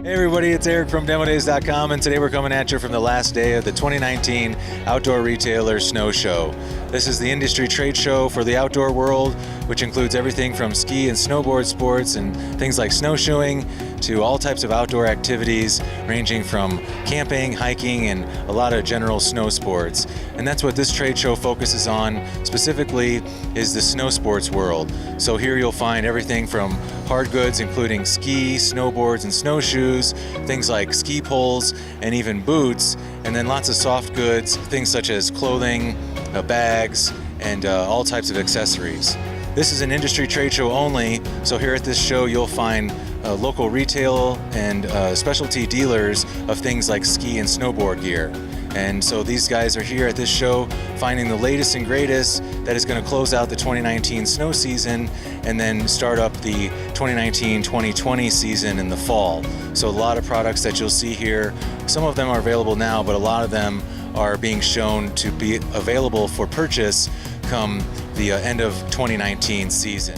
Hey everybody, it's Eric from DemoDays.com, and today we're coming at you from the last day of the 2019 Outdoor Retailer Snow Show. This is the industry trade show for the outdoor world, which includes everything from ski and snowboard sports and things like snowshoeing to all types of outdoor activities ranging from camping, hiking, and a lot of general snow sports. And that's what this trade show focuses on specifically, is the snow sports world. So here you'll find everything from hard goods including ski, snowboards, and snowshoes, things like ski poles and even boots, and then lots of soft goods, things such as clothing, bags, and all types of accessories. This is an industry trade show only, so here at this show you'll find local retail and specialty dealers of things like ski and snowboard gear. And so these guys are here at this show finding the latest and greatest that is going to close out the 2019 snow season and then start up the 2019-2020 season in the fall. So a lot of products that you'll see here, some of them are available now, but a lot of them are being shown to be available for purchase come the end of 2019 season.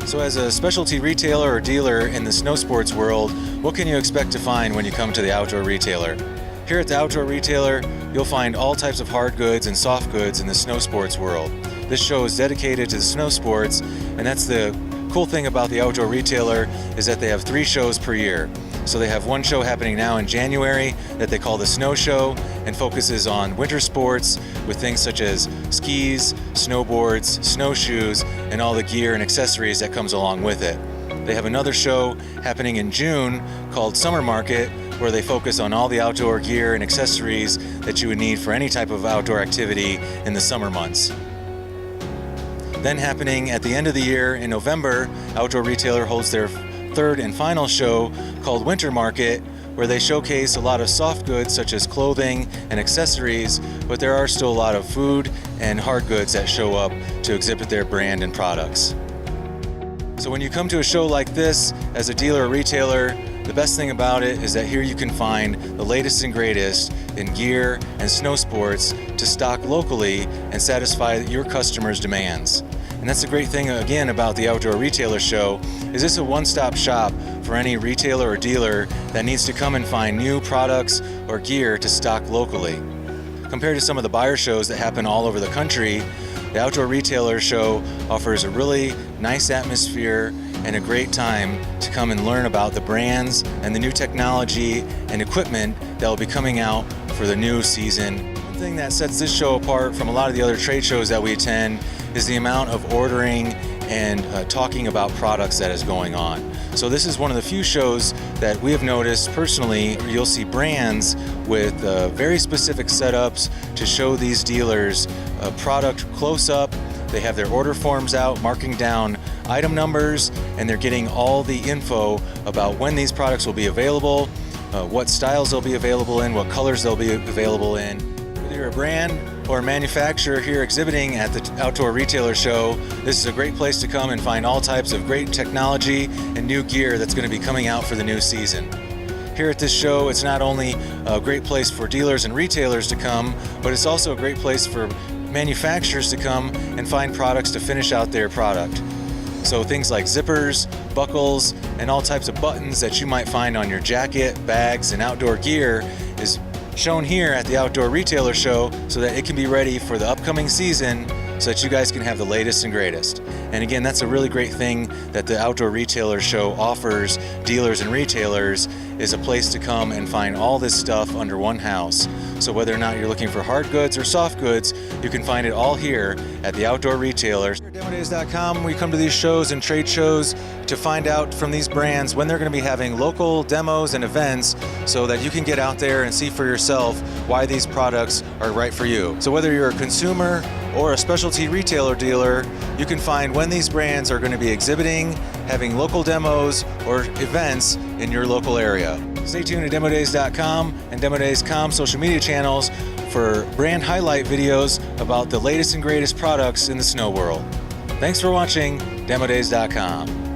So as a specialty retailer or dealer in the snow sports world, what can you expect to find when you come to the Outdoor Retailer? Here at the Outdoor Retailer, you'll find all types of hard goods and soft goods in the snow sports world. This show is dedicated to the snow sports, and that's the cool thing about the Outdoor Retailer, is that they have 3 shows per year. So they have one show happening now in January that they call the Snow Show, and focuses on winter sports with things such as skis, snowboards, snowshoes, and all the gear and accessories that comes along with it. They have another show happening in June called Summer Market, where they focus on all the outdoor gear and accessories that you would need for any type of outdoor activity in the summer months. Then happening at the end of the year in November, Outdoor Retailer holds their 3rd and final show called Winter Market, where they showcase a lot of soft goods such as clothing and accessories, but there are still a lot of food and hard goods that show up to exhibit their brand and products. So when you come to a show like this as a dealer or retailer, the best thing about it is that here you can find the latest and greatest in gear and snow sports to stock locally and satisfy your customers' demands. And that's the great thing again about the Outdoor Retailer Show, is this a one-stop shop for any retailer or dealer that needs to come and find new products or gear to stock locally. Compared to some of the buyer shows that happen all over the country, the Outdoor Retailer Show offers a really nice atmosphere and a great time to come and learn about the brands and the new technology and equipment that will be coming out for the new season. One thing that sets this show apart from a lot of the other trade shows that we attend is the amount of ordering and talking about products that is going on. So this is one of the few shows that we have noticed personally, you'll see brands with very specific setups to show these dealers a product close up. They have their order forms out, marking down item numbers, and they're getting all the info about when these products will be available, what styles they'll be available in, what colors they'll be available in. Whether you're a brand or a manufacturer here exhibiting at the Outdoor Retailer Show, this is a great place to come and find all types of great technology and new gear that's going to be coming out for the new season. Here at this show, it's not only a great place for dealers and retailers to come, but it's also a great place for manufacturers to come and find products to finish out their product. So things like zippers, buckles, and all types of buttons that you might find on your jacket, bags, and outdoor gear is shown here at the Outdoor Retailer Show so that it can be ready for the upcoming season so that you guys can have the latest and greatest. And again, that's a really great thing that the Outdoor Retailer Show offers dealers and retailers, is a place to come and find all this stuff under one house. So whether or not you're looking for hard goods or soft goods, you can find it all here at the Outdoor Retailer. Here at DemoDays.com, we come to these shows and trade shows to find out from these brands when they're going to be having local demos and events so that you can get out there and see for yourself why these products are right for you. So whether you're a consumer or a specialty retailer dealer, you can find when these brands are going to be exhibiting, having local demos or events in your local area. Stay tuned to DemoDays.com and DemoDayscom social media channels for brand highlight videos about the latest and greatest products in the snow world. Thanks for watching DemoDays.com.